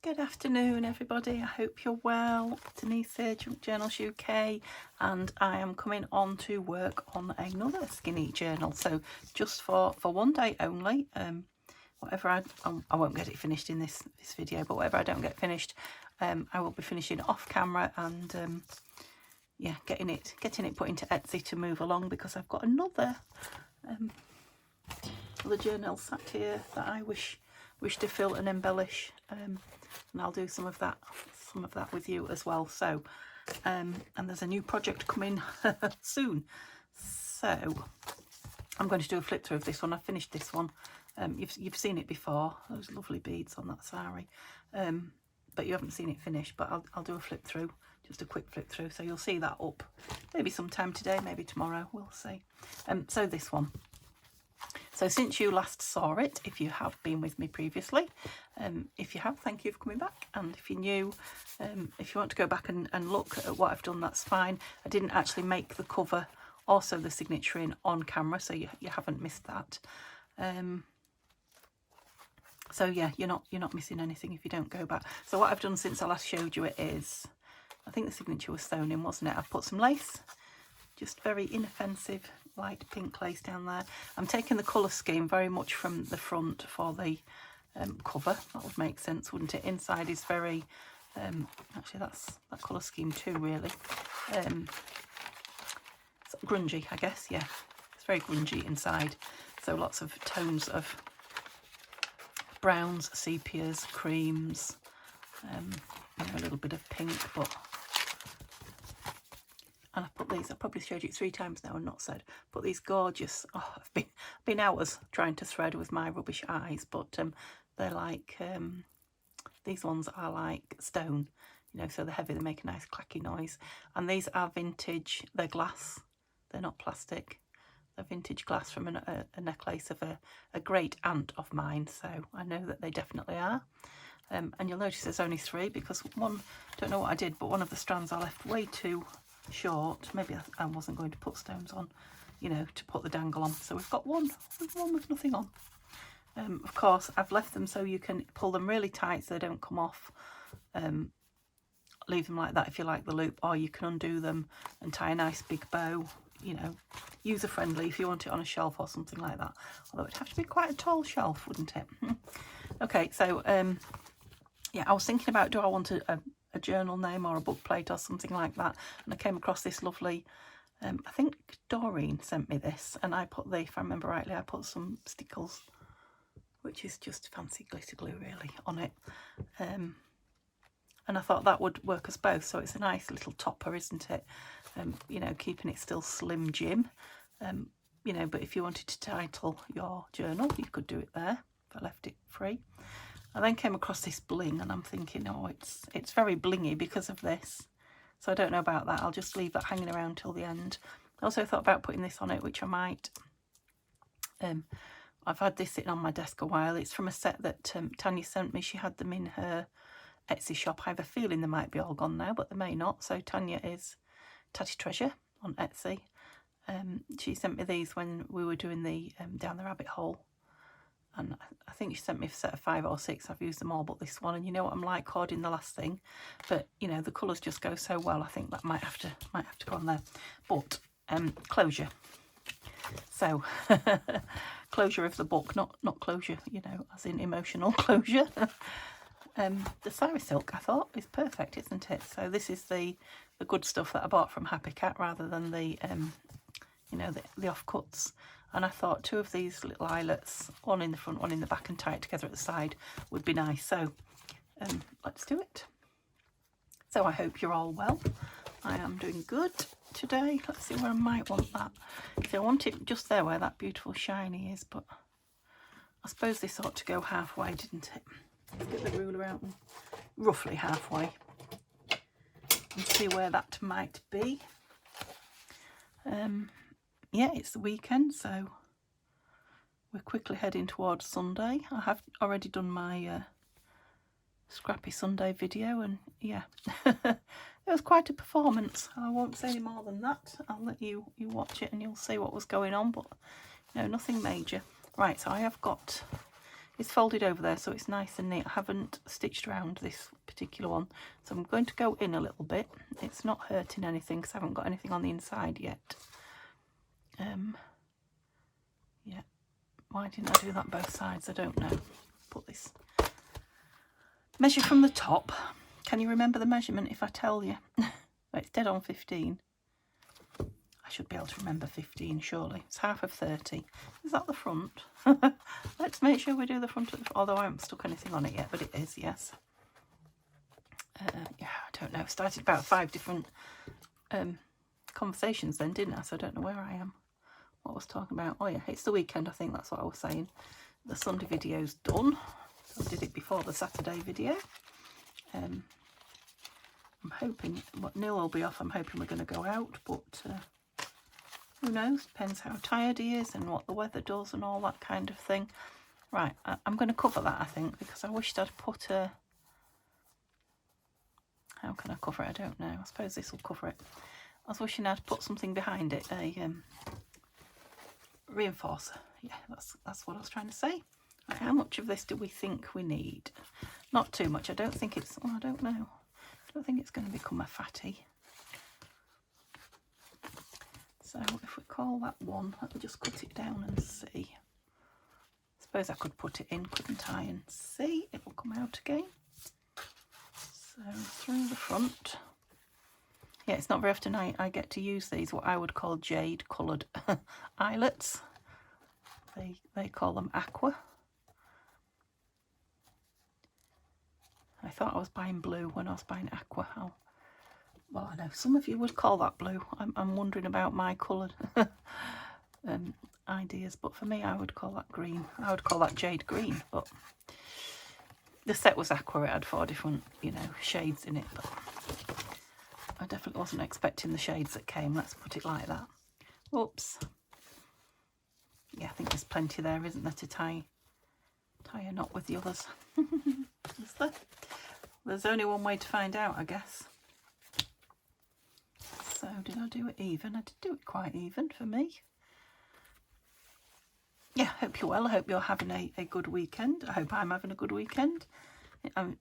Good afternoon, everybody. I hope you're well. Denise here, Junk Journals UK, and I am coming on to work on another skinny journal. So just for one day only, whatever I won't get it finished in this video, but whatever I don't get finished, I will be finishing off camera and yeah, getting it put into Etsy to move along, because I've got another journal sat here that I wish to fill and embellish, and I'll do some of that with you as well. So and there's a new project coming soon, so I'm going to do a flip through of this one. I finished this one. You've seen it before, those lovely beads on that sari, but you haven't seen it finished. But I'll do a flip through, just a quick flip through, so you'll see that up maybe sometime today, maybe tomorrow, we'll see. So this one, so since you last saw it, if you have been with me previously, if you have, thank you for coming back, and if you're new, if you want to go back and look at what I've done, that's fine. I didn't actually make the cover, also the signature in on camera, so you haven't missed that. So yeah, you're not missing anything if you don't go back. So what I've done since I last showed you it is, I think the signature was sewn in, wasn't it? I've put some lace, just very inoffensive light pink lace down there. I'm taking the colour scheme very much from the front for the cover. That would make sense, wouldn't it? Inside is very actually that colour scheme too, really. It's grungy, I guess. Yeah, it's very grungy inside, so lots of tones of browns, sepias, creams, you know, a little bit of pink. But and I've put these, I've probably showed you 3 times now and not said, put these gorgeous, oh, I've been hours trying to thread with my rubbish eyes, but they're like, these ones are like stone, you know, so they're heavy, they make a nice clacky noise. And these are vintage, they're glass, they're not plastic, they're vintage glass from a necklace of a great aunt of mine, so I know that they definitely are. And you'll notice there's only 3, because one, don't know what I did, but one of the strands I left way too short. Maybe I wasn't going to put stones on, you know, to put the dangle on. So we've got one with nothing on. Of course, I've left them so you can pull them really tight so they don't come off. Leave them like that if you like the loop, or you can undo them and tie a nice big bow, you know, user friendly if you want it on a shelf or something like that. Although it'd have to be quite a tall shelf, wouldn't it? Okay, so yeah, I was thinking about, do I want a journal name or a book plate or something like that, and I came across this lovely, I think Doreen sent me this, and I put if I remember rightly, I put some stickles, which is just fancy glitter glue really, on it, and I thought that would work as both, so it's a nice little topper, isn't it? You know, keeping it still Slim Jim, you know, but if you wanted to title your journal, you could do it there if I left it free. I then came across this bling, and I'm thinking, oh, it's very blingy because of this. So I don't know about that. I'll just leave that hanging around till the end. I also thought about putting this on it, which I might. I've had this sitting on my desk a while. It's from a set that Tanya sent me. She had them in her Etsy shop. I have a feeling they might be all gone now, but they may not. So Tanya is Tatty Treasure on Etsy. She sent me these when we were doing the Down the Rabbit Hole. And I think she sent me a set of 5 or 6. I've used them all but this one. And you know what I'm like, hoarding the last thing. But, you know, the colours just go so well. I think that might have to go on there. But closure. So closure of the book, not closure, you know, as in emotional closure. The Sari Silk, I thought, is perfect, isn't it? So this is the good stuff that I bought from Happy Cat, rather than the you know, the offcuts. And I thought 2 of these little eyelets, one in the front, one in the back, and tie it together at the side would be nice. So let's do it. So I hope you're all well. I am doing good today. Let's see where I might want that. So I want it just there where that beautiful shiny is, but I suppose this ought to go halfway, didn't it? Let's get the ruler out, and roughly halfway, and see where that might be. Yeah, it's the weekend, so we're quickly heading towards Sunday. I have already done my Scrappy Sunday video, and yeah, it was quite a performance. I won't say any more than that. I'll let you watch it and you'll see what was going on, but no, nothing major. Right, so I have got is folded over there, so it's nice and neat. I haven't stitched around this particular one, so I'm going to go in a little bit. It's not hurting anything because I haven't got anything on the inside yet. Yeah, why didn't I do that both sides? I don't know. Put this, measure from the top. Can you remember the measurement if I tell you? It's dead on 15. I should be able to remember 15, surely. It's half of 30. Is that the front? Let's make sure we do the front of the, although I haven't stuck anything on it yet, but it is, yes. Yeah, I don't know. Started about 5 different conversations then, didn't I? So I don't know where I am. What I was talking about. Oh yeah, it's the weekend, I think that's what I was saying. The Sunday video's done. So I did it before the Saturday video. I'm hoping, Neil will be off. I'm hoping we're going to go out, but who knows? Depends how tired he is and what the weather does and all that kind of thing. Right, I'm going to cover that, I think, because I wished I'd put a... How can I cover it? I don't know. I suppose this will cover it. I was wishing I'd put something behind it, a reinforcer. Yeah, that's what I was trying to say. Right, how much of this do we think we need? Not too much. I don't think it's... Oh, I don't know. I don't think it's going to become a fatty. So if we call that 1, let me just cut it down and see. I suppose I could put it in, couldn't I, and see. It will come out again. So through the front. Yeah, it's not very often I get to use these, what I would call jade coloured eyelets. They call them aqua. I thought I was buying blue when I was buying aqua. Oh, well, I know some of you would call that blue. I'm wondering about my coloured ideas, but for me I would call that green. I would call that jade green, but the set was aqua. It had 4 different, you know, shades in it, but I definitely wasn't expecting the shades that came, let's put it like that. Whoops. Yeah, I think there's plenty there, isn't there, to tie a knot with the others. Is there? There's only one way to find out, I guess. So did I do it even? I did do it quite even for me. Yeah, hope you're well. I hope you're having a good weekend. I hope I'm having a good weekend.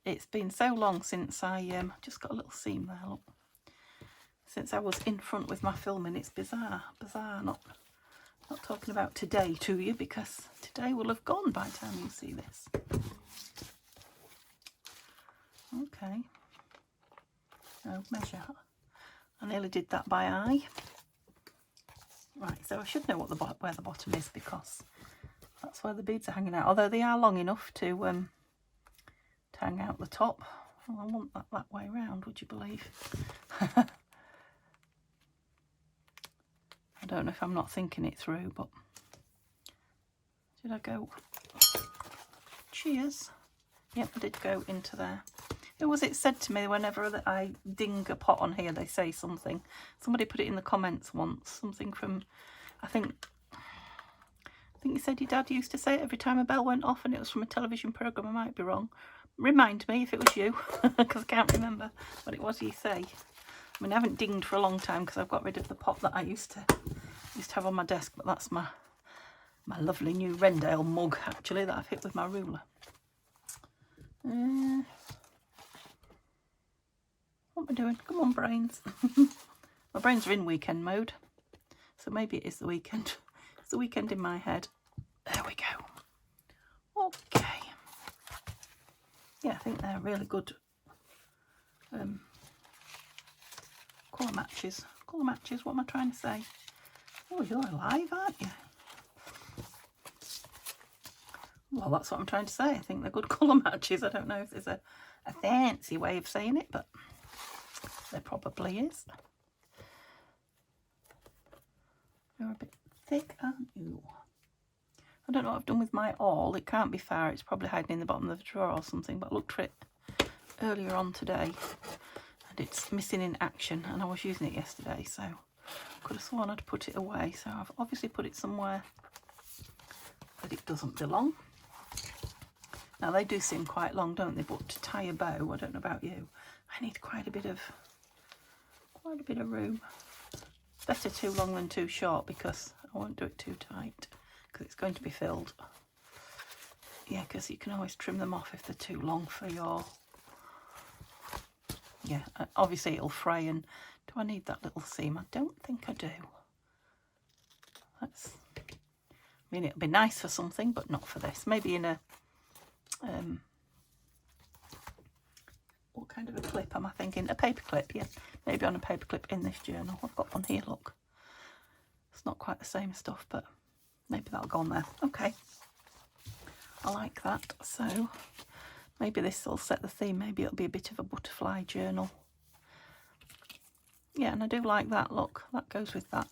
It's been so long since I just got a little seam there, look. Since I was in front with my filming. It's bizarre not talking about today to you, because today will have gone by the time you see this. Okay. Oh, measure. I nearly did that by eye. Right, so I should know what where the bottom is, because that's where the beads are hanging out. Although they are long enough to hang out the top. Well, I want that way round, would you believe? I don't know if I'm not thinking it through, but did I go? Cheers. Yep, I did go into there. Who was it said to me whenever I ding a pot on here, they say something. Somebody put it in the comments once. Something from, I think you said your dad used to say it every time a bell went off, and it was from a television programme. I might be wrong. Remind me if it was you, because I can't remember what it was you say. I mean, I haven't dinged for a long time because I've got rid of the pot that I used to have on my desk, but that's my lovely new Rendale mug, actually, that I've hit with my ruler. What am I doing? Come on, brains. My brains are in weekend mode, so maybe it is the weekend. It's the weekend in my head. There we go. Okay. Yeah, I think they're really good colour matches. Colour matches, what am I trying to say? Oh, you're alive, aren't you? Well, that's what I'm trying to say. I think they're good colour matches. I don't know if there's a fancy way of saying it, but there probably is. You're a bit thick, aren't you? I don't know what I've done with my awl. It can't be far. It's probably hiding in the bottom of the drawer or something, but I looked for it earlier on today and it's missing in action, and I was using it yesterday, so I could have sworn I'd put it away. So I've obviously put it somewhere that it doesn't belong. Now they do seem quite long, don't they? But to tie a bow, I don't know about you, I need quite a bit of room. Better too long than too short, because I won't do it too tight because it's going to be filled. Yeah, because you can always trim them off if they're too long for your... Yeah, obviously it'll fray. And do I need that little seam? I don't think I do. That's... I mean, it'll be nice for something, but not for this. Maybe in a... what kind of a clip am I thinking? A paper clip, yeah. Maybe on a paper clip in this journal. I've got one here, look. It's not quite the same stuff, but maybe that'll go on there. Okay. I like that. So maybe this will set the theme. Maybe it'll be a bit of a butterfly journal. Yeah, and I do like that. Look, that goes with that.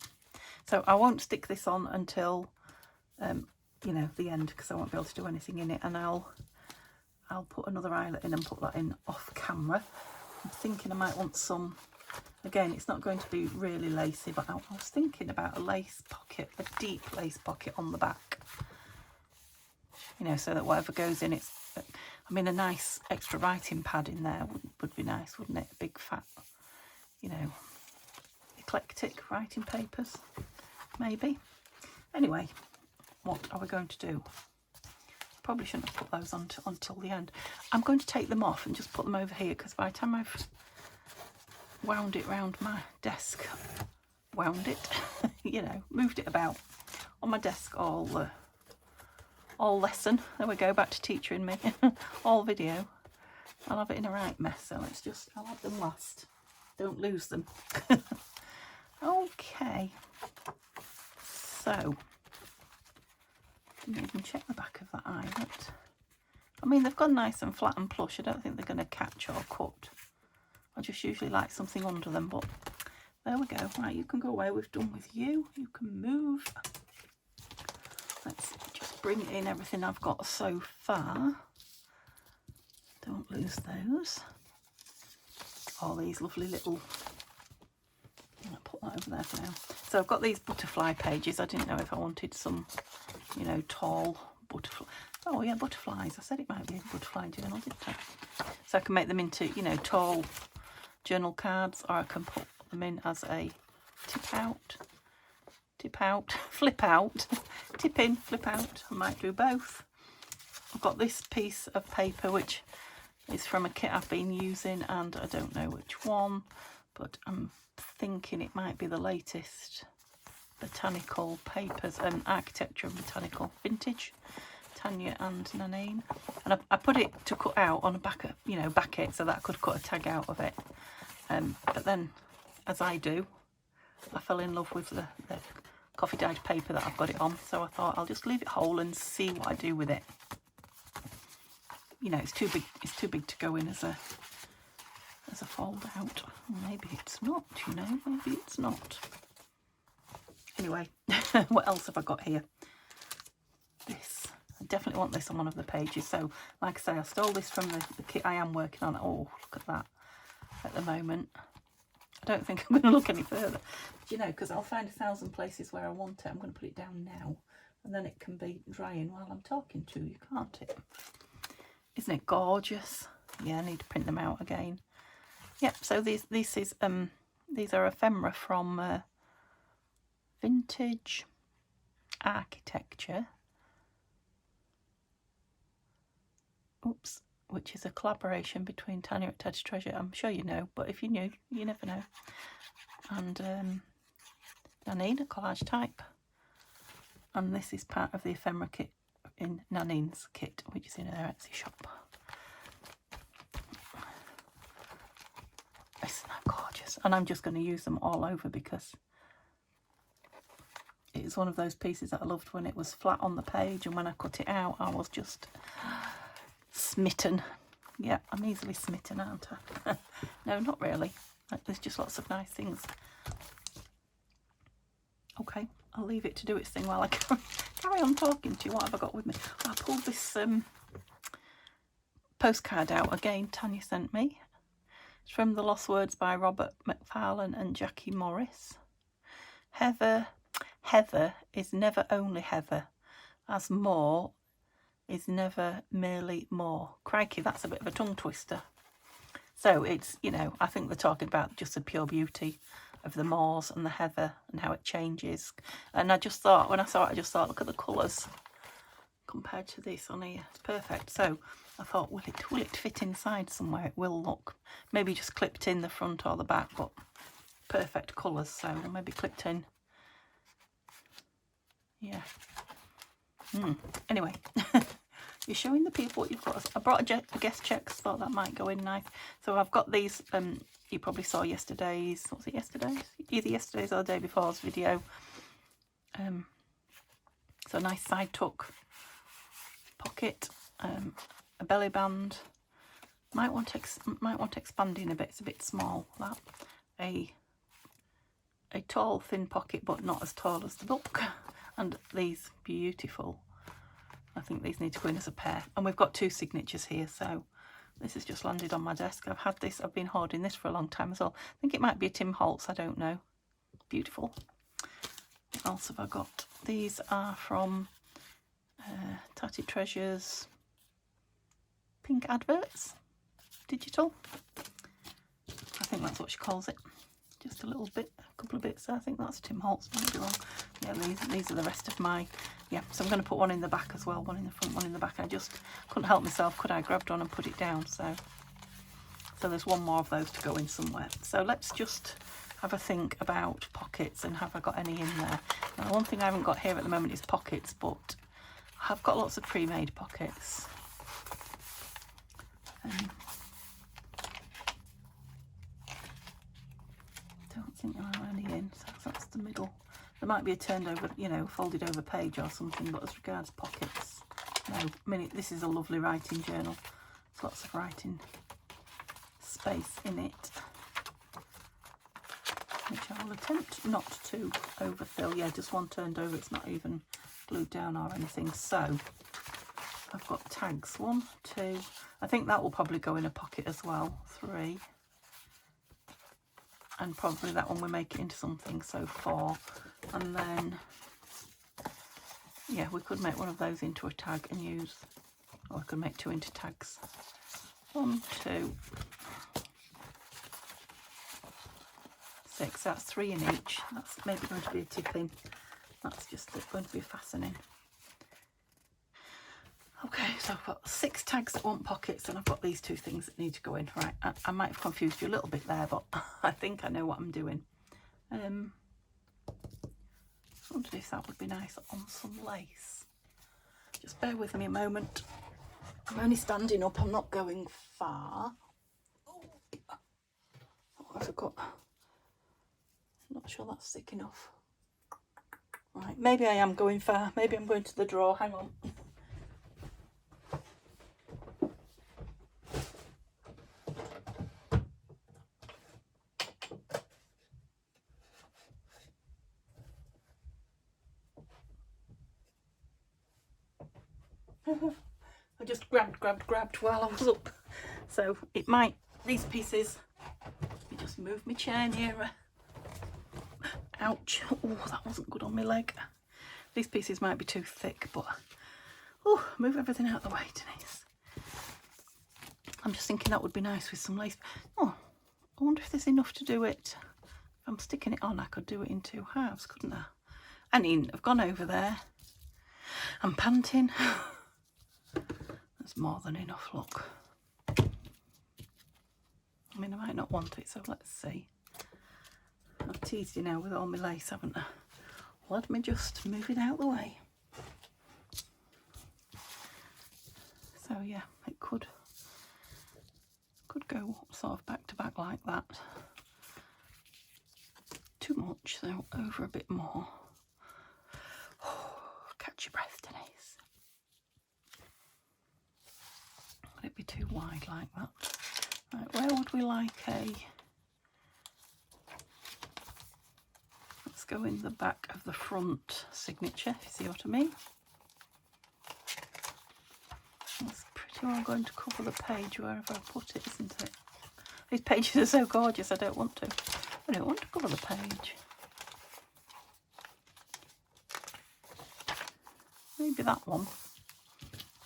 So I won't stick this on until, you know, the end, because I won't be able to do anything in it. And I'll put another eyelet in and put that in off camera. I'm thinking I might want some, again, it's not going to be really lacy, but I was thinking about a lace pocket, a deep lace pocket on the back. You know, so that whatever goes in, it's, I mean, a nice extra writing pad in there would be nice, wouldn't it? A big fat, you know, eclectic writing papers, maybe. Anyway, what are we going to do? Probably shouldn't have put those on until the end. I'm going to take them off and just put them over here, because by the time I've wound it round my desk, wound it, you know, moved it about on my desk all lesson, there we go, back to teacher in me, all video, I'll have it in a right mess. So let's just, I'll have them last, don't lose them. Okay, so didn't even check the back of that eyelet. I mean, they've gone nice and flat and plush. I don't think they're going to catch or cut. I just usually like something under them, but there we go. Right, you can go away. We've done with you. You can move. Let's just bring in everything I've got so far. Don't lose those. All these lovely little... I'll put that over there for now. So I've got these butterfly pages. I didn't know if I wanted some, you know, tall butterfly. Oh yeah, butterflies. I said it might be a butterfly journal, didn't I? So I can make them into, you know, tall journal cards, or I can put them in as a tip out, flip out, tip in, flip out. I might do both. I've got this piece of paper which is from a kit I've been using, and I don't know which one, but I'm thinking it might be the latest botanical papers, architecture and botanical vintage, Tanya and Nanine. And I put it to cut out on a back, you know, back it, so that I could cut a tag out of it. But then, as I do, I fell in love with the coffee dyed paper that I've got it on, so I thought I'll just leave it whole and see what I do with it. You know, it's too big. It's too big to go in as a fold out. Maybe it's not. You know, maybe it's not. Anyway, what else have I got here? This. I definitely want this on one of the pages. So, like I say, I stole this from the kit I am working on. Oh, look at that. At the moment, I don't think I'm going to look any further. But, you know, because I'll find 1,000 places where I want it. I'm going to put it down now, and then it can be drying while I'm talking to you, can't it? Isn't it gorgeous? Yeah, I need to print them out again. Yep. So these are ephemera from Vintage Architecture. Oops. Which is a collaboration between Tanya at Teddy's Treasure. I'm sure you know, but if you knew, you never know. And Nanine, a collage type. And this is part of the ephemera kit in Nanine's kit, which is in her Etsy shop. Isn't that gorgeous? And I'm just going to use them all over because it's one of those pieces that I loved when it was flat on the page, and when I cut it out, I was just smitten. Yeah, I'm easily smitten, aren't I? No, not really. There's just lots of nice things. Okay, I'll leave it to do its thing while I carry on talking to you. What have I got with me? I pulled this postcard out again. Tanya sent me. It's from The Lost Words by Robert Macfarlane and Jackie Morris. Heather is never only Heather, as more is never merely more. Crikey, that's a bit of a tongue twister. So it's, you know, I think they're talking about just the pure beauty of the moors and the heather and how it changes. And I just thought, when I saw it, I just thought, look at the colours. compared to this on here. It's perfect. So I thought, will it fit inside somewhere? It will look. Maybe just clipped in the front or the back, but perfect colours. So maybe clipped in. Yeah. Anyway, you're showing the people what you've got. I brought a guest check, thought that might go in nice. So I've got these, you probably saw yesterday's, was it yesterday's? Either yesterday's or the day before's video. So a nice side tuck pocket, a belly band. Might want expanding a bit. It's a bit small. That a tall thin pocket, but not as tall as the book. And these beautiful. I think these need to go in as a pair. And we've got 2 signatures here, so this has just landed on my desk. I've had this. I've been hoarding this for a long time as well. I think it might be a Tim Holtz. I don't know. Beautiful. What else have I got? These are from Tatty Treasures Pink Adverts. Digital. I think that's what she calls it. Just a little bit, a couple of bits. I think that's Tim Holtz, might be wrong. Yeah, these are the rest of my, yeah. So I'm going to put one in the back as well, one in the front, one in the back. I just couldn't help myself, could I? Grabbed one and put it down. So there's one more of those to go in somewhere. So let's just have a think about pockets and have I got any in there. Now, one thing I haven't got here at the moment is pockets, but I've got lots of pre-made pockets. Don't think there are any in, so that's the middle. There might be a turned over, you know, folded over page or something, but as regards pockets, no. I mean, this is a lovely writing journal. There's lots of writing space in it, which I will attempt not to overfill. Yeah, just one turned over, it's not even glued down or anything. So I've got tags, 1, 2, I think that will probably go in a pocket as well, 3, and probably that one we make it into something, so 4, and then yeah, we could make one of those into a tag and use, or we could make 2 into tags. 1, 2, 6, that's 3 in each. That's maybe going to be a tip in. That's just going to be fastening. Okay, so I've got 6 tags that want pockets, and I've got these 2 things that need to go in. Right, I might have confused you a little bit there, but I think I know what I'm doing. I wondered if that would be nice on some lace. Just bear with me a moment. I'm only standing up, I'm not going far. Oh, I forgot. I'm not sure that's thick enough. Right, maybe I am going far. Maybe I'm going to the drawer. Hang on. I just grabbed while I was up. So it might, these pieces, let me just move my chair nearer. Ouch. Oh, that wasn't good on my leg. These pieces might be too thick, but oh, move everything out of the way, Denise. I'm just thinking that would be nice with some lace. Oh, I wonder if there's enough to do it. If I'm sticking it on, I could do it in 2 halves, couldn't I? I mean, I've gone over there. I'm panting. There's more than enough, look. I mean, I might not want it, so let's see. I've teased you now with all my lace, haven't I? Let me just move it out of the way. So yeah, it could go sort of back to back like that. Too much, so over a bit more. Catch your breath, Denise. Would it be too wide like that? Right, where would we like a... Let's go in the back of the front signature, if you see what I mean. That's pretty well going to cover the page wherever I put it, isn't it? These pages are so gorgeous, I don't want to cover the page. Maybe that one,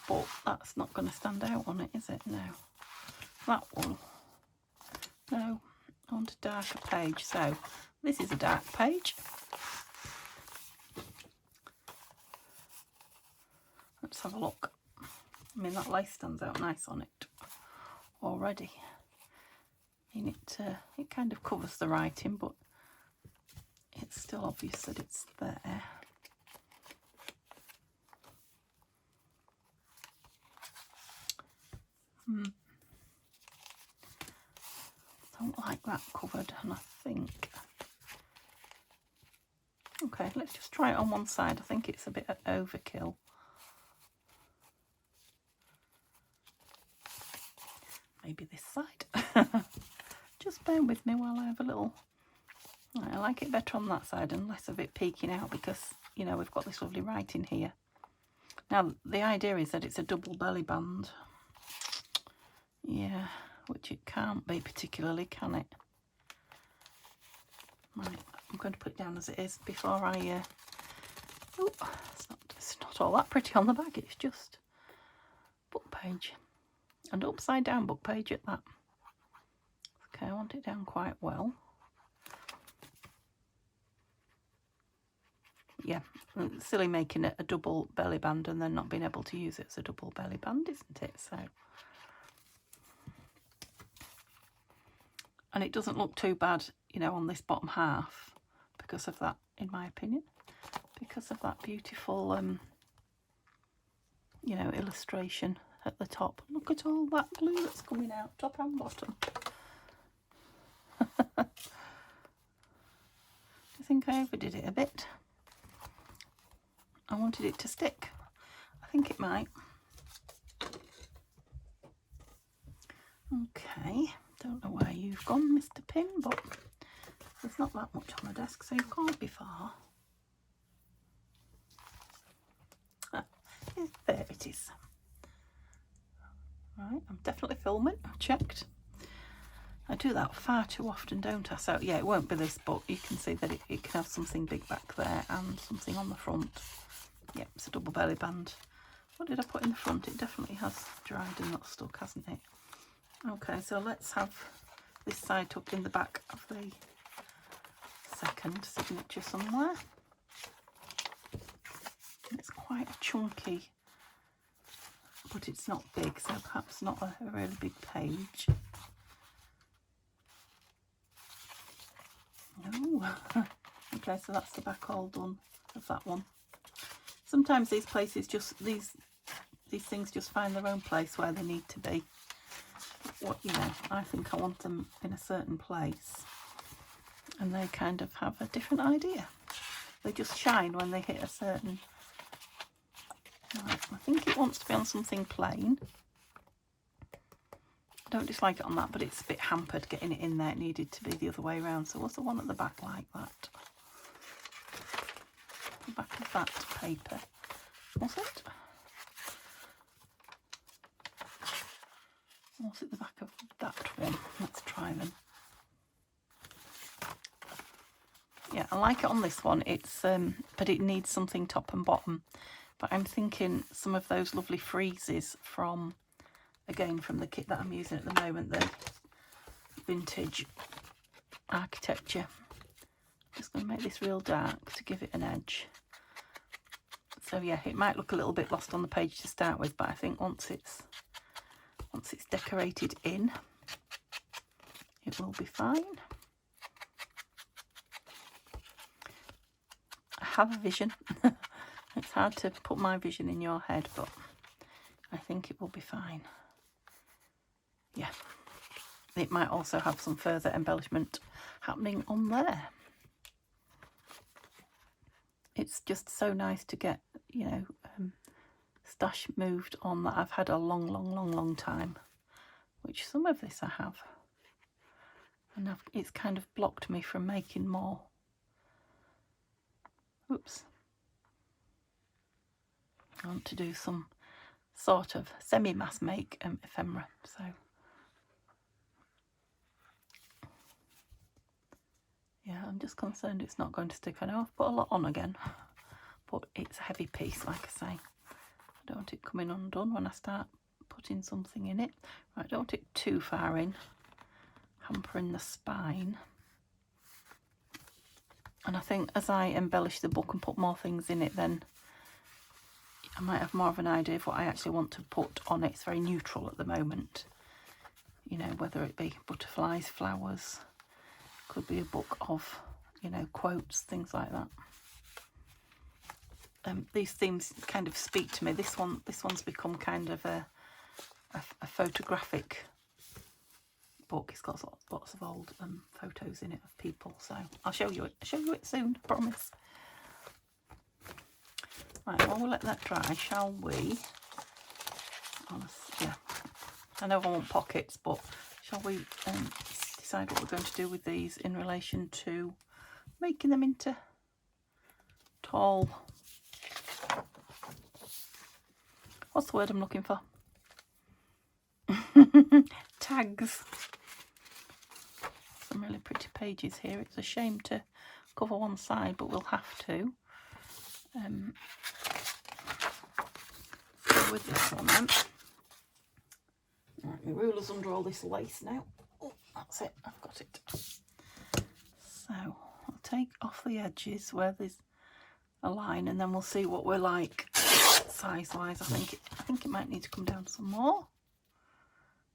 but that's not going to stand out on it, is it? No. That one. No, I want a darker page. So this is a dark page. Let's have a look. I mean, that lace stands out nice on it already. I mean, it kind of covers the writing, but it's still obvious that it's there. Don't like that covered, and I think... Okay, let's just try it on one side. I think it's a bit overkill. Maybe this side. Just bear with me while I have a little... I like it better on that side and less of it peeking out because, you know, we've got this lovely writing here. Now, the idea is that it's a double belly band. Yeah, which it can't be particularly, can it? Right, I'm going to put it down as it is before I... Oh, it's not all that pretty on the back, it's just book page. And upside down book page at that. Okay, I want it down quite well. Yeah, silly making it a double belly band and then not being able to use it as a double belly band, isn't it? So, and it doesn't look too bad, you know, on this bottom half because of that, in my opinion, because of that beautiful, you know, illustration at the top. Look at all that glue that's coming out, top and bottom. Do you think I overdid it a bit? I wanted it to stick. I think it might. Okay, don't know where you've gone, Mr. Pin, but there's not that much on the desk, so you can't be far. There it is. Right, I'm definitely filming. I checked. I do that far too often, don't I? So yeah, it won't be this, but you can see that it can have something big back there and something on the front. Yep, it's a double belly band. What did I put in the front? It definitely has dried and not stuck, hasn't it? Okay, so let's have this side tucked in the back of the second signature somewhere. It's quite a chunky, but it's not big, so perhaps not a really big page. No. Okay, so that's the back all done of that one. Sometimes these places just, these things just find their own place where they need to be. What, you know, I think I want them in a certain place and they kind of have a different idea. They just shine when they hit a certain... Right, I think it wants to be on something plain. I don't dislike it on that, but it's a bit hampered getting it in there. It needed to be the other way around. So was the one at the back like that? The back of that paper, was it? Or was it the back of that one? Let's try them. Yeah, I like it on this one. It's but it needs something top and bottom. But I'm thinking some of those lovely friezes from, again, from the kit that I'm using at the moment, the vintage architecture. I'm just going to make this real dark to give it an edge. So yeah, it might look a little bit lost on the page to start with, but I think once it's decorated in, it will be fine. I have a vision. It's hard to put my vision in your head, but I think it will be fine. Yeah. It might also have some further embellishment happening on there. It's just so nice to get, you know, stash moved on that I've had a long time, which some of this I have. And it's kind of blocked me from making more. Oops. I want to do some sort of semi-mass make ephemera, so yeah, I'm just concerned it's not going to stick. I know I've put a lot on again, but it's a heavy piece, like I say. I don't want it coming undone when I start putting something in it. Right, I don't want it too far in, hampering the spine. And I think as I embellish the book and put more things in it, then I might have more of an idea of what I actually want to put on it. It's very neutral at the moment. You know, whether it be butterflies, flowers, could be a book of, you know, quotes, things like that. These themes kind of speak to me. This one's become kind of a photographic book. It's got lots of old photos in it of people. So I'll show you it. I'll show you it soon, I promise. Right, well, we'll let that dry, shall we? Yeah, I know I want pockets, but shall we decide what we're going to do with these in relation to making them into tall, what's the word I'm looking for? Tags. Some really pretty pages here. It's a shame to cover one side, but we'll have to. So with this one then. Right, my ruler's under all this lace now. Oh, that's it, I've got it. So I'll take off the edges where there's a line, and then we'll see what we're like size wise. I think it might need to come down some more,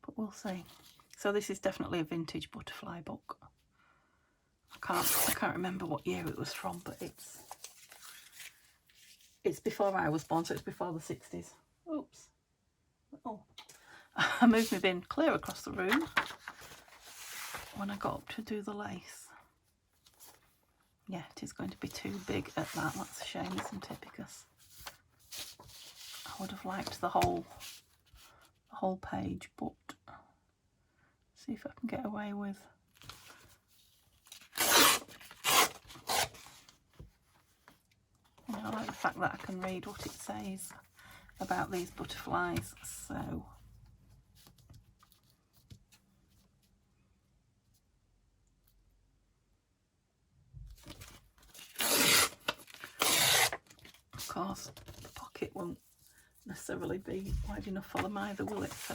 but we'll see. So this is definitely a vintage butterfly book. I can't remember what year it was from, but it's before I was born, so it's before the 60s. Oops. Oh, I moved my bin clear across the room when I got up to do the lace. Yeah, it is going to be too big at that. That's a shame, isn't it? Because I would have liked the whole page, but see if I can get away with. I like the fact that I can read what it says about these butterflies. So of course the pocket won't necessarily be wide enough for them either, will it? So,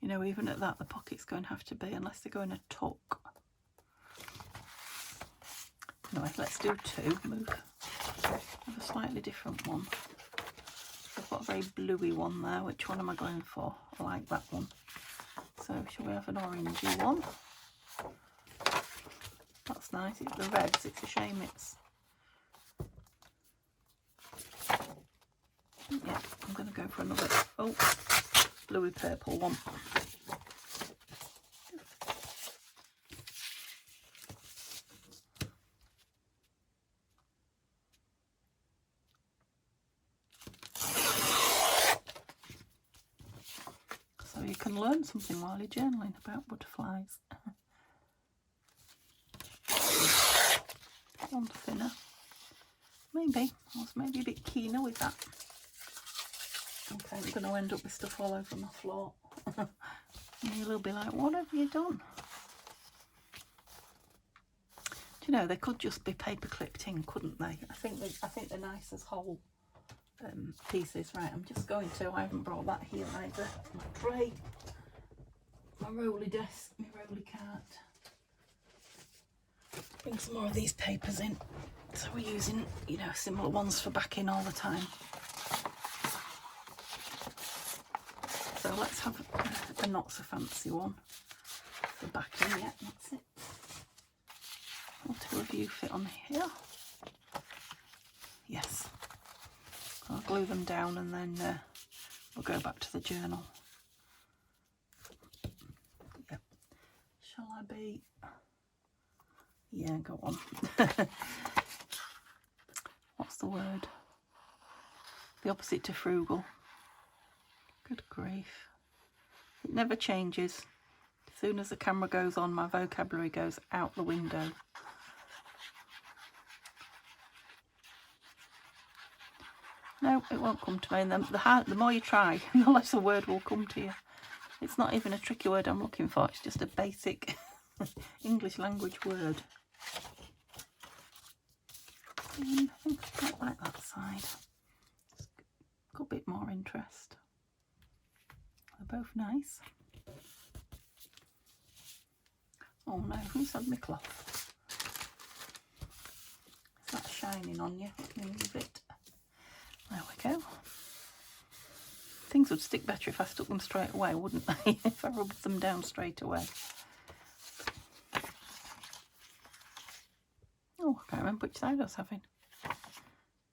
you know, even at that, the pocket's going to have to be, unless they're going to tuck. Anyway, let's do two. Move a slightly different one. I've got a very bluey one there. Which one am I going for? I like that one. So shall we have an orangey one? That's nice. It's the reds. It's a shame it's... Yeah, I'm going to go for another, bluey purple one. So you can learn something while you're journaling about butterflies. One thinner. Maybe. I was maybe a bit keener with that. Okay, I'm going to end up with stuff all over my floor. And you'll be like, what have you done? Do you know, they could just be paper clipped in, couldn't they? I think they're nice as whole pieces. Right, I'm just going to, I haven't brought that here either. My tray, my rolly desk, my rolly cart. Bring some more of these papers in. So we're using, you know, similar ones for backing all the time. So let's have a not so fancy one for backing. Yeah, that's it. Will two of you fit on here? Yes. I'll glue them down and then we'll go back to the journal. Yep. Shall I be? Yeah, go on. What's the word? The opposite to frugal. Good grief. It never changes. As soon as the camera goes on, my vocabulary goes out the window. No, it won't come to me. And the more you try, the less a word will come to you. It's not even a tricky word I'm looking for. It's just a basic English language word. I think I quite like that side. Just got a bit more interest. They're both nice. Oh no, who's had my cloth? Is that shining on you? Move it. go. Things would stick better if I stuck them straight away, wouldn't they? If I rubbed them down straight away. Oh, I can't remember which side I was having.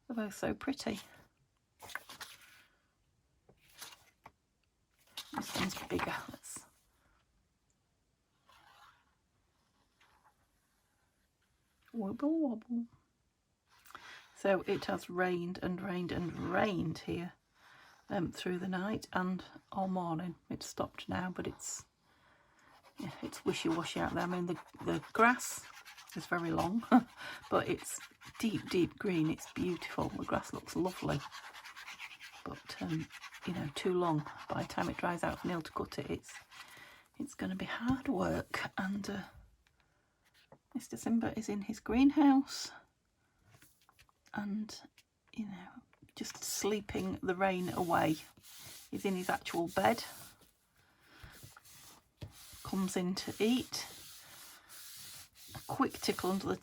They're both so pretty. This one's bigger. Let's... Wobble wobble. So it has rained and rained and rained here through the night and all morning. It's stopped now, but it's wishy-washy out there. I mean, the grass is very long, but it's deep green. It's beautiful. The grass looks lovely, but you know, too long. By the time it dries out for Neil to cut it, it's going to be hard work. And Mr. Simba is in his greenhouse, and you know, just sleeping the rain away. He's in his actual bed. Comes in to eat. A quick tickle under the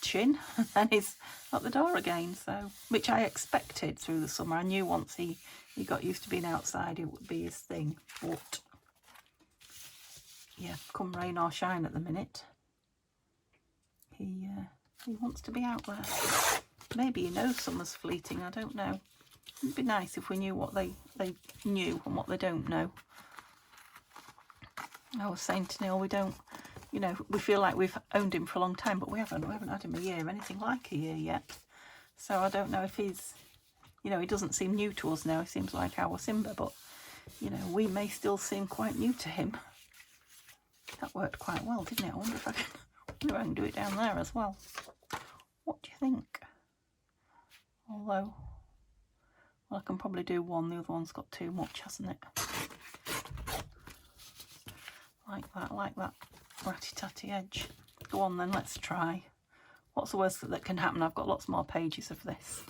chin, and then he's at the door again. So, which I expected through the summer. I knew once he got used to being outside, it would be his thing. But yeah, come rain or shine at the minute, he wants to be out there. Maybe he knows summer's fleeting. I don't know. It'd be nice if we knew what they knew and what they don't know. I was saying to Neil, we don't, you know, we feel like we've owned him for a long time, but we haven't had him a year, anything like a year yet. So I don't know if he's, you know, he doesn't seem new to us now. He seems like our Simba, but, you know, we may still seem quite new to him. That worked quite well, didn't it? I wonder if I can do it down there as well. What do you think? Although, well, I can probably do one. The other one's got too much, hasn't it? Like that ratty-tatty edge. Go on then, let's try. What's the worst that can happen? I've got lots more pages of this.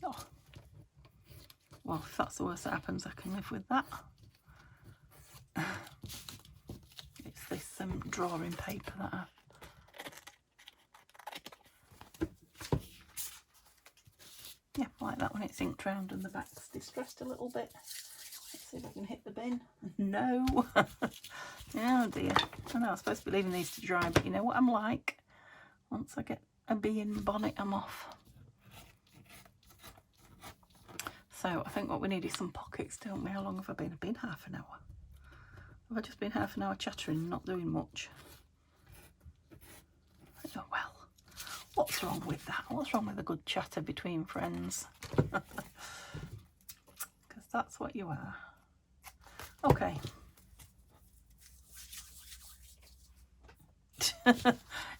Oh. Well, if that's the worst that happens, I can live with that. It's this drawing paper that I... Yeah, like that when it's inked round and the back's distressed a little bit. Let's see if I can hit the bin. No! Oh dear. I know I was supposed to be leaving these to dry, but you know what I'm like. Once I get a bee in the bonnet, I'm off. So I think what we need is some pockets, don't we? How long have I been? I've been half an hour. Have I just been half an hour chattering and not doing much? Oh well. What's wrong with that? What's wrong with a good chatter between friends? Because that's what you are. Okay.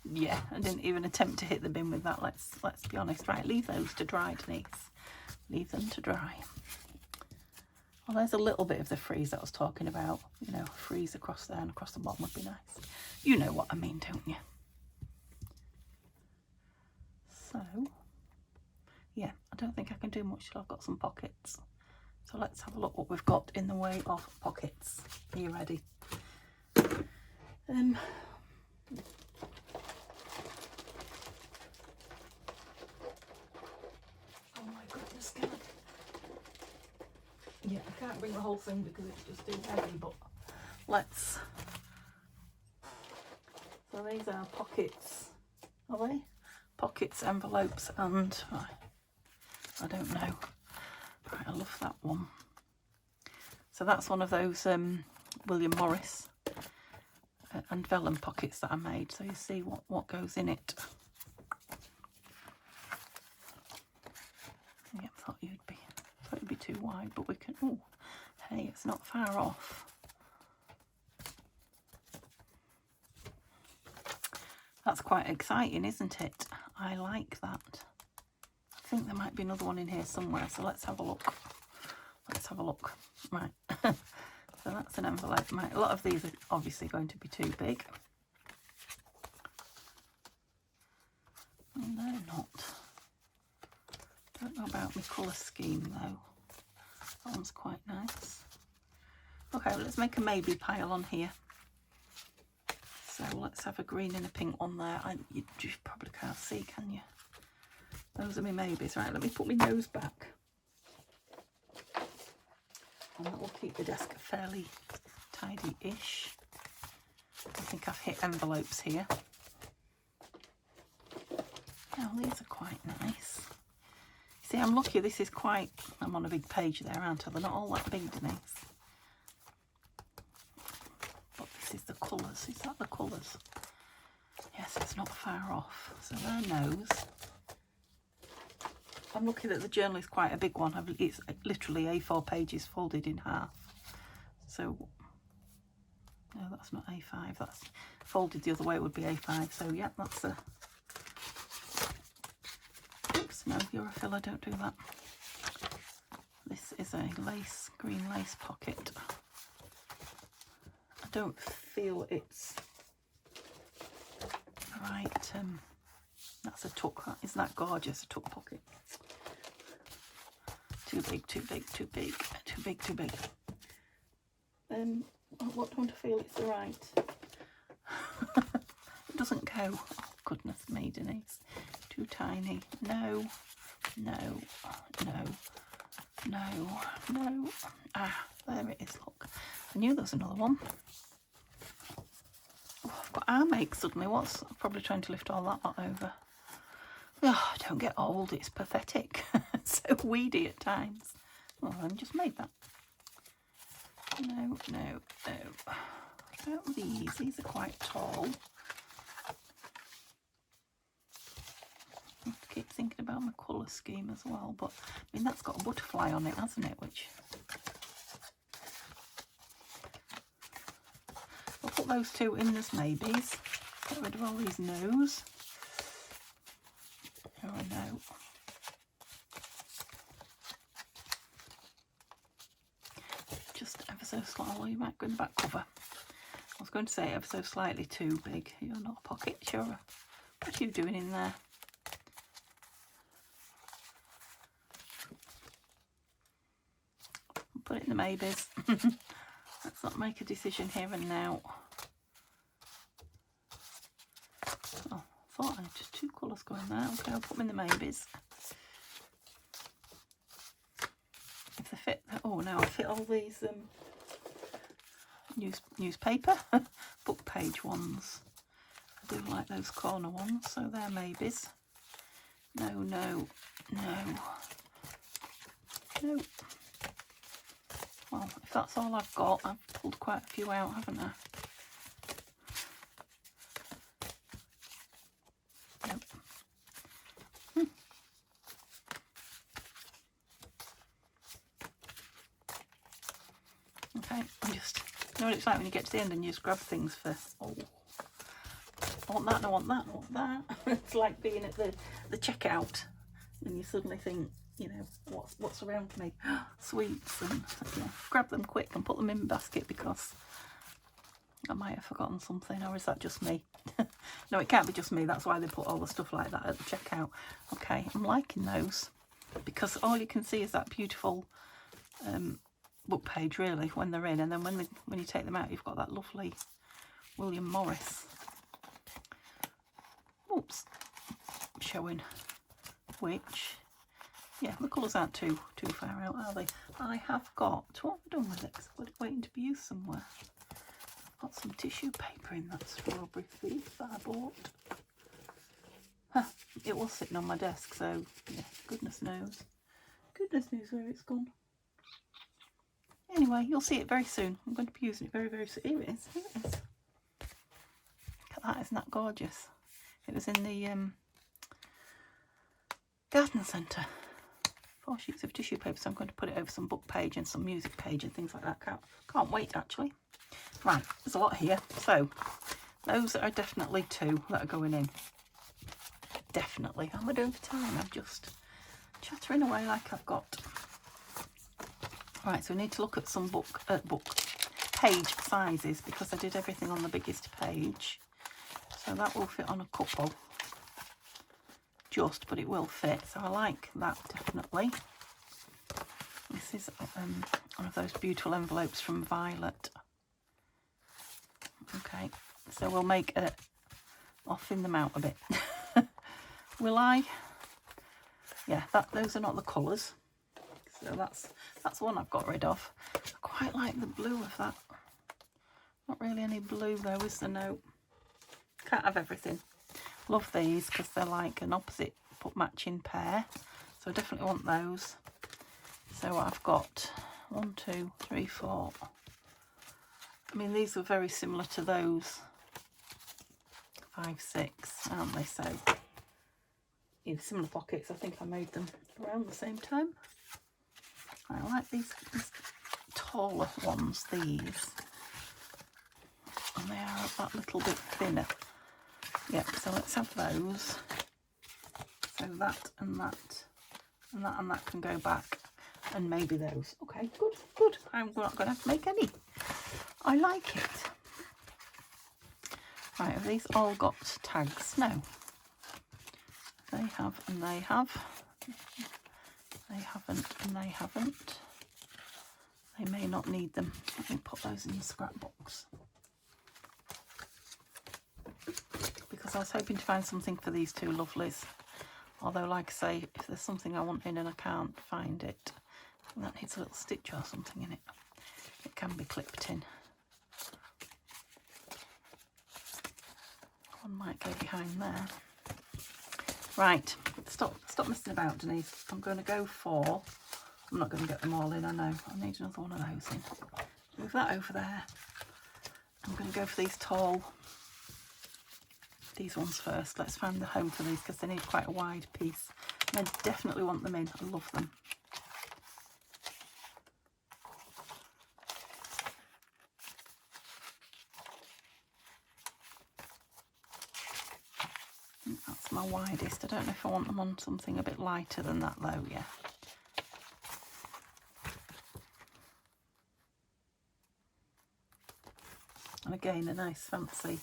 Yeah, I didn't even attempt to hit the bin with that. Let's be honest. Right, leave those to dry, Denise. Leave them to dry. Well, there's a little bit of the frieze that I was talking about. You know, frieze across there and across the bottom would be nice. You know what I mean, don't you? So, yeah, I don't think I can do much till I've got some pockets. So let's have a look what we've got in the way of pockets. Are you ready? Oh my goodness, can I? Yeah, I can't bring the whole thing because it's just too heavy, but let's... So these are pockets, are they? Pockets, envelopes, and I don't know. Right, I love that one. So that's one of those William Morris and vellum pockets that I made. So you see what goes in it. Yeah, I thought it'd be too wide, but we can. Oh, hey, it's not far off. That's quite exciting, isn't it? I like that. I think there might be another one in here somewhere, so let's have a look. Let's have a look. Right. So that's an envelope. A lot of these are obviously going to be too big. And they're not. Don't know about my colour scheme though. That one's quite nice. Okay, well, let's make a maybe pile on here. So let's have a green and a pink one there. You probably can't see, can you? Those are my maybes. Right, let me put my nose back. And that will keep the desk fairly tidy-ish. I think I've hit envelopes here. Oh, these are quite nice. See, I'm lucky this is quite... I'm on a big page there, aren't I? They're not all that big, Denise. But this is the colours. Is that the colours? Yes, it's not far off. So their nose. I'm lucky that the journal is quite a big one. It's literally A4 pages folded in half. So, no, that's not A5. That's folded the other way, it would be A5. So, yeah, that's a... Oops, no, you're a filler, don't do that. This is a lace, green lace pocket. I don't feel it's right. That's a tuck. Isn't that gorgeous? A tuck pocket. Too big, too big, too big, too big, too big. What don't I feel it's the right? It doesn't go. Oh, goodness me, Denise. Too tiny. No, no, no, no, no. Ah, there it is, look. I knew there was another one. Oh, I've got arm ache suddenly. What's... I'm probably trying to lift all that lot over. Oh, don't get old, it's pathetic. So weedy at times. Oh, I just made that. No, no, no. What about these? These are quite tall. I have to keep thinking about my colour scheme as well, but I mean that's got a butterfly on it, hasn't it? Which I'll put those two in as maybes. Get rid of all these no's. Oh no. Just ever so slightly, you might go in the back cover. I was going to say ever so slightly too big. You're not a pocket, sure. What are you doing in there? Put it in the maybes. Let's not make a decision here and now. Oh, I thought I had just two colours going there. Okay, I'll put them in the maybes. If they fit, oh no, I fit all these newspaper book page ones. I do like those corner ones, so they're maybes. No, no, no, no. Well, if that's all I've got, I've pulled quite a few out, haven't I? Nope. Okay, I'm just... You know what it's like when you get to the end and you just grab things for... Oh, I want that, and I want that, and I want that. It's like being at the checkout and you suddenly think, you know, what's around me? Sweets, and yeah, grab them quick and put them in the basket because I might have forgotten something. Or is that just me? No, it can't be just me. That's why they put all the stuff like that at the checkout. Okay, I'm liking those because all you can see is that beautiful book page really when they're in, and then when you take them out, you've got that lovely William Morris. Oops, showing which. Yeah, the colours aren't too far out, are they? I have got, what have I done with it? 'Cause I've got it waiting to be used somewhere. I've got some tissue paper in that Strawberry Thief that I bought. Huh, it was sitting on my desk, so yeah, goodness knows. Goodness knows where it's gone. Anyway, you'll see it very soon. I'm going to be using it very, very soon. Here it is, here it is. Look at that, isn't that gorgeous? It was in the garden centre. 4 sheets of tissue paper, so I'm going to put it over some book page and some music page and things like that. Can't wait actually. Right, there's a lot here. So those are definitely 2 that are going in. Definitely. How am I doing for time? I'm just chattering away like I've got. Right, so we need to look at some book page sizes because I did everything on the biggest page. So that will fit on a couple. Just, but it will fit, so I like that definitely. This is one of those beautiful envelopes from Violet. Okay, so we'll make a thin them out a bit. Will I yeah, those are not the colours. So that's one I've got rid of. I quite like the blue of that. Not really any blue though, is there? No. Can't have everything. Love these because they're like an opposite but matching pair. So I definitely want those. So I've got 1, 2, 3, 4. I mean, these were very similar to those 5, 6, aren't they? So in similar pockets. I think I made them around the same time. I like these taller ones, these. And they are that little bit thinner. Yep, so let's have those. So that and that and that and that can go back. And maybe those. Okay, good, good. I'm not going to have to make any. I like it. Right, have these all got tags? No. They have and they have. They haven't and they haven't. They may not need them. Let me put those in the scrap box. Because I was hoping to find something for these two lovelies. Although, like I say, if there's something I want in and I can't find it, and that needs a little stitch or something in it, it can be clipped in. One might go behind there. Right, stop messing about, Denise. I'm going to go for, I'm not going to get them all in, I know. I need another one of those in. Move that over there. I'm going to go for these ones first. Let's find the home for these because they need quite a wide piece. And I definitely want them in. I love them. That's my widest. I don't know if I want them on something a bit lighter than that though, yeah. And again, a nice fancy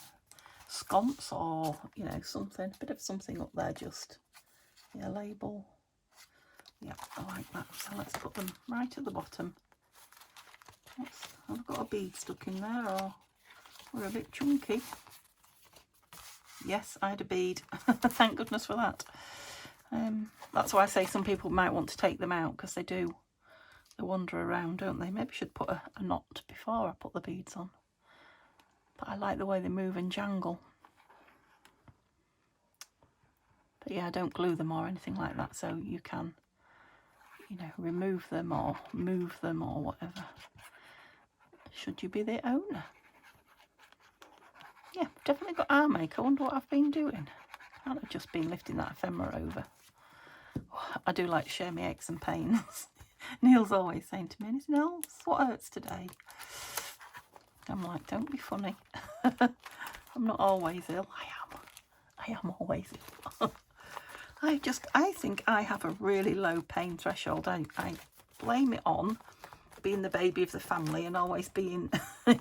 sconce or, you know, something, a bit of something up there just. Yeah, label. Yeah, I like that. So let's put them right at the bottom. I've got a bead stuck in there, or we're a bit chunky. Yes, I had a bead. Thank goodness for that. That's why I say some people might want to take them out because they wander around, don't they? Maybe I should put a knot before I put the beads on. But I like the way they move and jangle. But yeah, I don't glue them or anything like that, so you can, you know, remove them or move them or whatever, should you be the owner. Yeah, definitely got arm ache. I wonder what I've been doing. I haven't just been lifting that ephemera over. I do like to share my aches and pains. Neil's always saying to me, "Nels, what hurts today?" I'm like, don't be funny. I'm not always ill. I am always ill. I think I have a really low pain threshold. I blame it on being the baby of the family and always being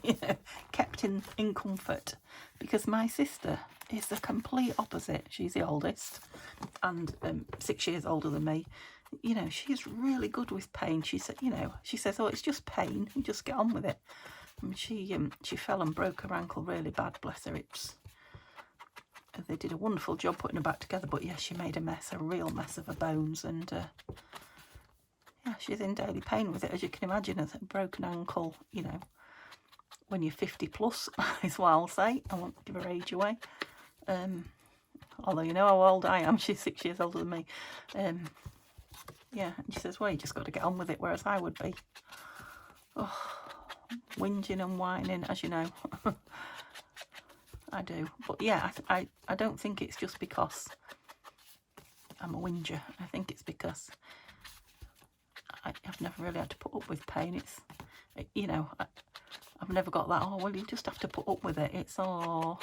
you know, kept in comfort, because my sister is the complete opposite. She's the oldest and 6 years older than me. You know, she's really good with pain. She said, you know, she says, oh, it's just pain, you just get on with it. And she fell and broke her ankle really bad, bless her. They did a wonderful job putting her back together, but yes, she made a mess, a real mess of her bones, and yeah, she's in daily pain with it, as you can imagine. A broken ankle, you know, when you're 50 plus is what I'll say. I won't give her age away, although you know how old I am. She's 6 years older than me. Yeah, and she says, well, you just got to get on with it, whereas I would be whinging and whining, as you know. I do, but yeah, I don't think it's just because I'm a whinger. I think it's because I've never really had to put up with pain. You know, I've never got that, oh, well, you just have to put up with it. It's, oh,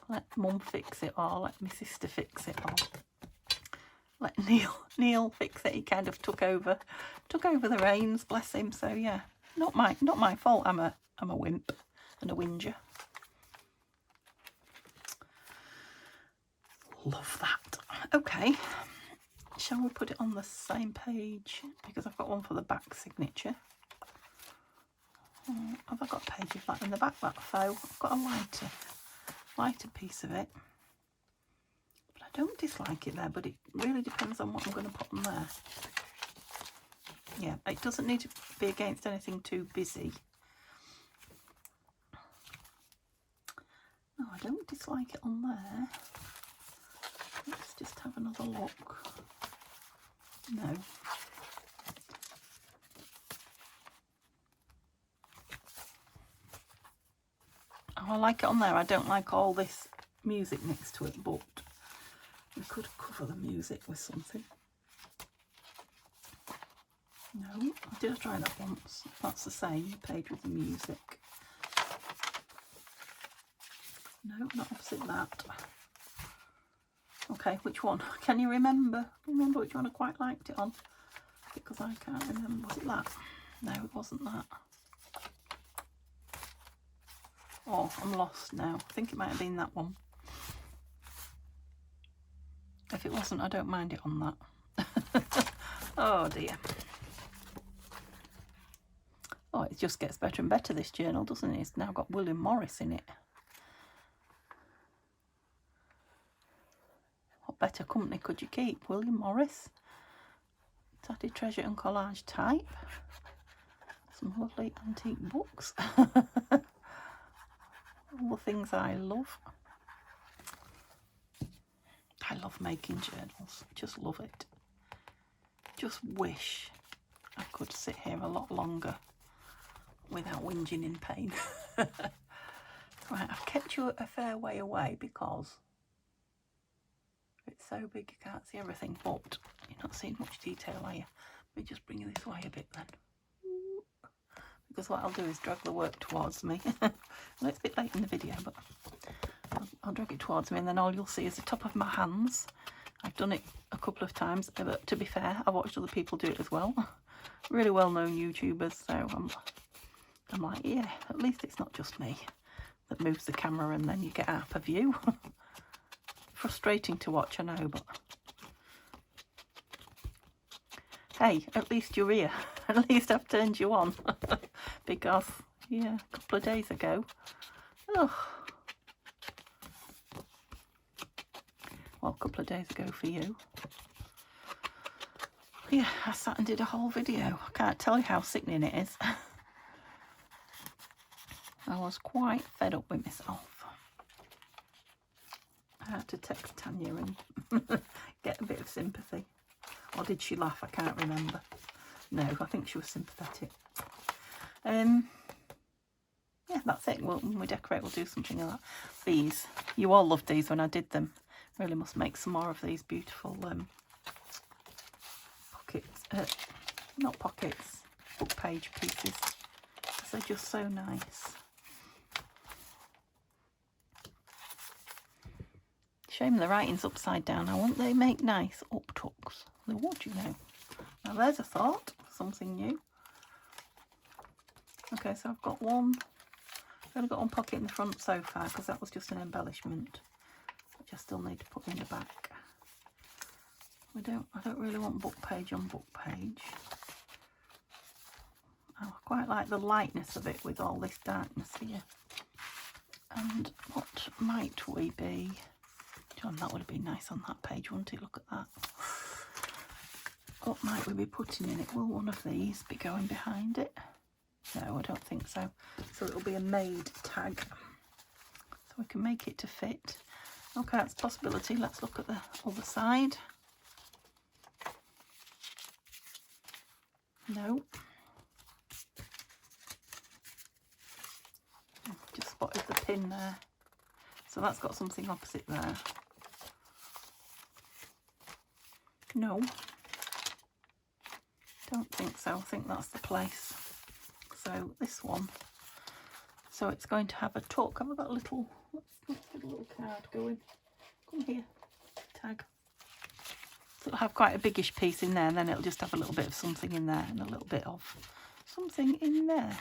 let mum fix it, or let my sister fix it, or let Neil fix it. He kind of took over the reins, bless him. So yeah, not my fault. I'm a wimp and a whinger. Love that. Okay, shall we put it on the same page, because I've got one for the back signature. Have I got a page of that in the back, that faux? I've got a lighter piece of it, but I I don't dislike it there, but it really depends on what I'm going to put on there. Yeah, it doesn't need to be against anything too busy. No, I don't dislike it on there. Let's just have another look. No. Oh, I like it on there. I don't like all this music next to it, but we could cover the music with something. No, did I try that once? That's the same page with the music. No, not opposite that. Okay, which one? Can you remember? Remember which one I quite liked it on? Because I can't remember. Was it that? No, it wasn't that. Oh, I'm lost now. I think it might have been that one. If it wasn't, I don't mind it on that. Oh dear. Oh, it just gets better and better, this journal, doesn't it? It's now got William Morris in it. What better company could you keep? William Morris, Tatty Treasure and Collage Type. Some lovely antique books. All the things I love. I love making journals. Just love it. Just wish I could sit here a lot longer without whinging in pain. Right, I've kept you a fair way away because it's so big you can't see everything, but you're not seeing much detail, are you? Let me just bring you this way a bit then. Because what I'll do is drag the work towards me. Well, it's a bit late in the video, but I'll drag it towards me, and then all you'll see is the top of my hands. I've done it a couple of times, but to be fair, I've watched other people do it as well. Really well-known YouTubers, so I'm like, yeah, at least it's not just me that moves the camera and then you get half a view. Frustrating to watch, I know, but hey, at least you're here. At least I've turned you on. Because, yeah, a couple of days ago, oh, well, a couple of days ago for you, yeah, I sat and did a whole video. I can't tell you how sickening it is. I was quite fed up with myself. I had to text Tanya and get a bit of sympathy. Or did she laugh? I can't remember. No, I think she was sympathetic. Yeah, that's it. When we decorate, we'll do something like that. These, you all loved these when I did them. Really must make some more of these beautiful pockets. Not pockets, book page pieces. They're just so nice. Shame the writing's upside down. I want they make nice uptucks. They would, you know. Now there's a thought, something new. Okay, so I've got one. I've only got one pocket in the front so far because that was just an embellishment, which I still need to put in the back. I don't really want book page on book page. I quite like the lightness of it with all this darkness here. And what might we be? John, that would have been nice on that page, wouldn't it? Look at that. What might we be putting in it? Will one of these be going behind it? No, I don't think so. So it'll be a made tag. So we can make it to fit. Okay, that's a possibility. Let's look at the other side. No. Just spotted the pin there. So that's got something opposite there. No. Don't think so. I think that's the place. So this one. So it's going to have a tuck. Have I got a little, let's get a little card going. Come here. Tag. So it'll have quite a biggish piece in there, and then it'll just have a little bit of something in there and a little bit of something in there.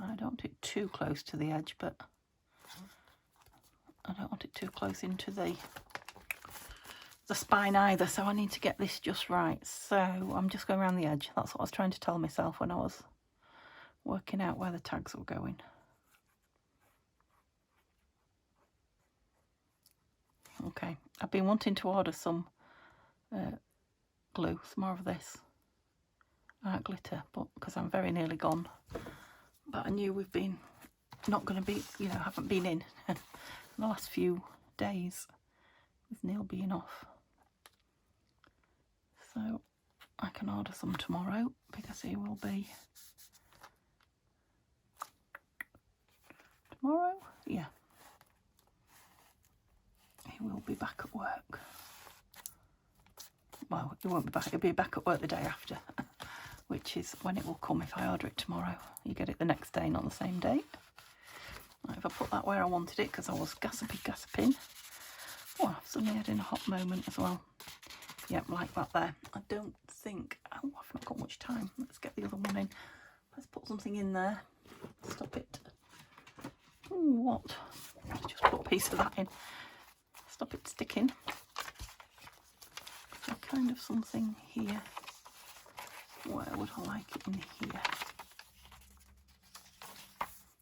I don't want it too close to the edge, but I don't want it too close into the spine either, so I need to get this just right. So I'm just going around the edge. That's what I was trying to tell myself when I was working out where the tags were going. Okay, I've been wanting to order some glue, some more of this art glitter, but because I'm very nearly gone. But I knew we've been not going to be, you know, haven't been in the last few days with Neil being off. So I can order some tomorrow because he will be tomorrow. Yeah, he will be back at work. Well, he won't be back. He'll be back at work the day after, which is when it will come if I order it tomorrow. You get it the next day, not the same day. Right, if I put that where I wanted it, because I was gossiping. Oh, I've suddenly had in a hot moment as well. Yep, like that there. I don't think... Oh, I've not got much time. Let's get the other one in. Let's put something in there. Stop it. Ooh, what? Let's just put a piece of that in. Stop it sticking. So kind of something here. Where would I like it in here?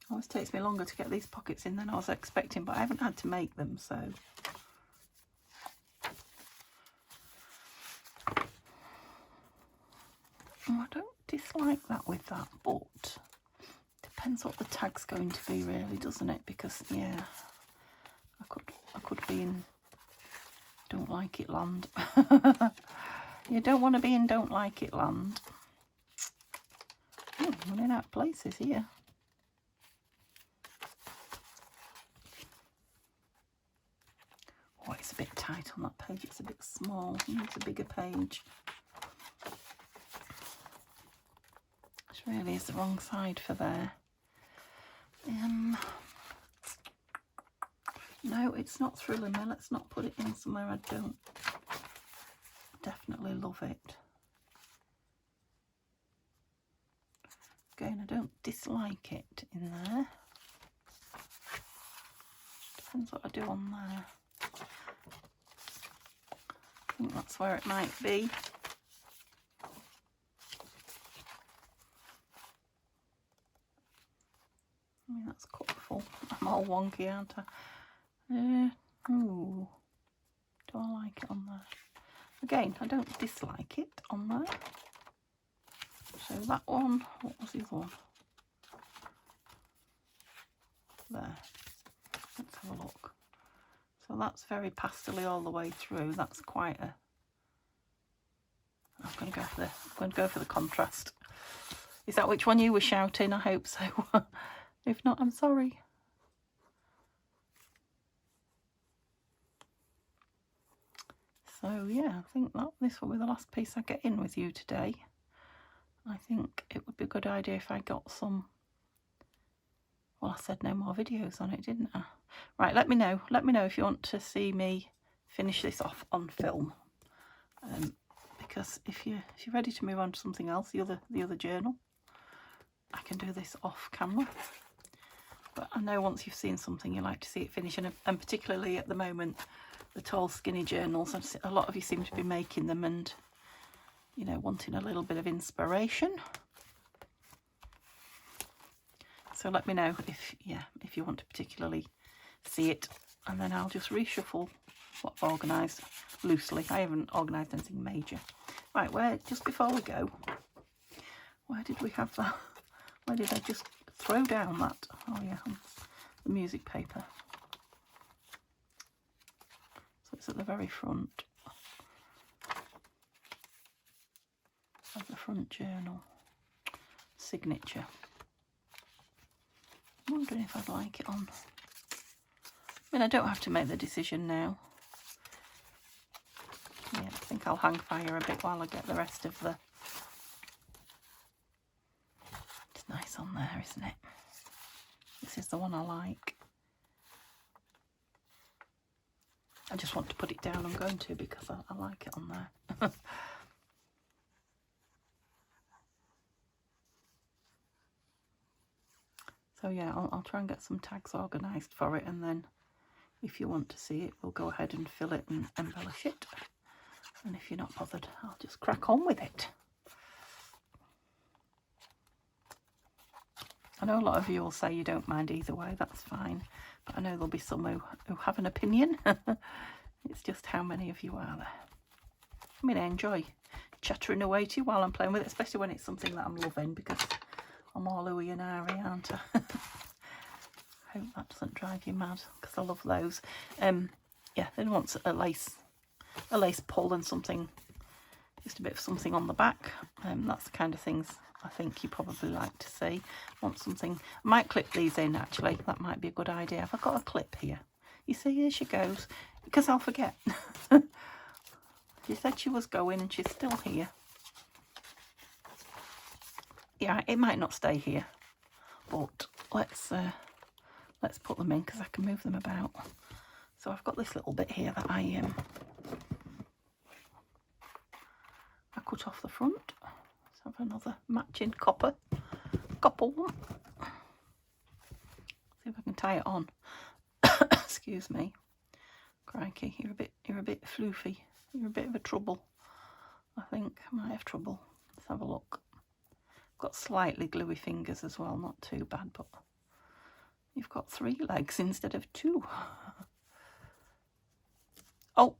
Always takes me longer to get these pockets in than I was expecting, but I haven't had to make them, so... I don't dislike that with that, but depends what the tag's going to be, really, doesn't it? Because, yeah, I could be in don't like it land. You don't want to be in don't like it land. Oh, I'm running out of places here. Oh, it's a bit tight on that page. It's a bit small. It needs a bigger page. This really is the wrong side for there. No, it's not Thriller Me. Let's not put it in somewhere I don't definitely love it. Again, I don't dislike it in there. Depends what I do on there. I think that's where it might be. I mean, that's colourful. I'm all wonky, aren't I? Ooh. Do I like it on there? Again, I don't dislike it on there. So that one, what was the other one? There. Let's have a look. So that's very pastel-y all the way through. That's quite a... I'm going to go for the contrast. Is that which one you were shouting? I hope so. If not, I'm sorry. So yeah, I think that this will be the last piece I get in with you today. I think it would be a good idea if I got some... Well, I said no more videos on it, didn't I? Right, let me know. Let me know if you want to see me finish this off on film. Because if you're ready to move on to something else, the other journal, I can do this off camera. But I know once you've seen something, you like to see it finish, and particularly at the moment, the tall, skinny journals, a lot of you seem to be making them and, you know, wanting a little bit of inspiration. So let me know if you want to particularly see it, and then I'll just reshuffle what I've organised loosely. I haven't organised anything major. Right, just before we go, where did we have that? Where did I just throw down that? Oh yeah, the music paper. So it's at the very front of the front journal. Signature. I'm wondering if I'd like it on. I mean, I don't have to make the decision now. Yeah, I think I'll hang fire a bit while I get the rest of the... It's nice on there, isn't it? This is the one I like. I just want to put it down. I'm going to, because I like it on there. So yeah, I'll try and get some tags organised for it, and then if you want to see it, we'll go ahead and fill it and embellish it. And if you're not bothered, I'll just crack on with it. I know a lot of you will say you don't mind either way, that's fine. But I know there'll be some who have an opinion. It's just how many of you are there. I mean, I enjoy chattering away to you while I'm playing with it, especially when it's something that I'm loving, because I'm all ooey and ahry, aren't I? Hope that doesn't drive you mad, because I love those. Yeah, then wants a lace pull and something, just a bit of something on the back. That's the kind of things I think you probably like to see. Want something, I might clip these in actually, that might be a good idea. Have I got a clip here? You see, here she goes, because I'll forget. She said she was going and she's still here. Yeah, it might not stay here, but let's put them in because I can move them about. So I've got this little bit here that I cut off the front. Let's have another matching copper one. See if I can tie it on. Excuse me. Crikey, you're a bit floofy. You're a bit of a trouble. I think I might have trouble. Let's have a look. Got slightly gluey fingers as well, not too bad, but you've got 3 legs instead of 2. Oh,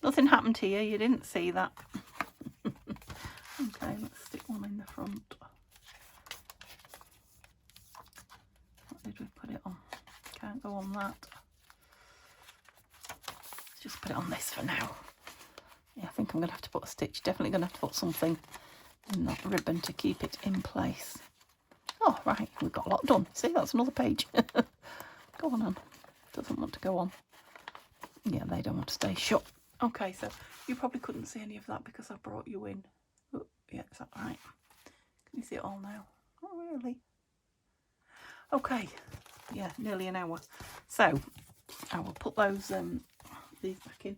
nothing happened here. You didn't see that. Okay, let's stick one in the front. What did we put it on? Can't go on that. Let's just put it on this for now. Yeah, I think I'm going to have to put a stitch. Definitely going to have to put something in that ribbon to keep it in place. Oh, right, we've got a lot done. See, that's another page. Go on. Doesn't want to go on. Yeah, they don't want to stay shut. Okay, so you probably couldn't see any of that because I brought you in. Oh, yeah, is that right? Can you see it all now? Oh, really? Okay, yeah, nearly an hour. So I will put those these back in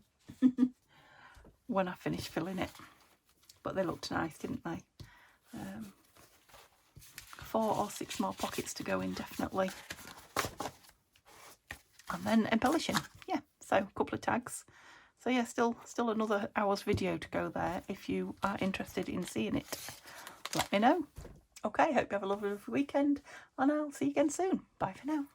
when I finish filling it. But they looked nice, didn't they? 4 or 6 more pockets to go in, definitely. And then embellishing. Yeah, so a couple of tags. So yeah, still another hour's video to go there. If you are interested in seeing it, let me know. Okay, hope you have a lovely weekend, and I'll see you again soon. Bye for now.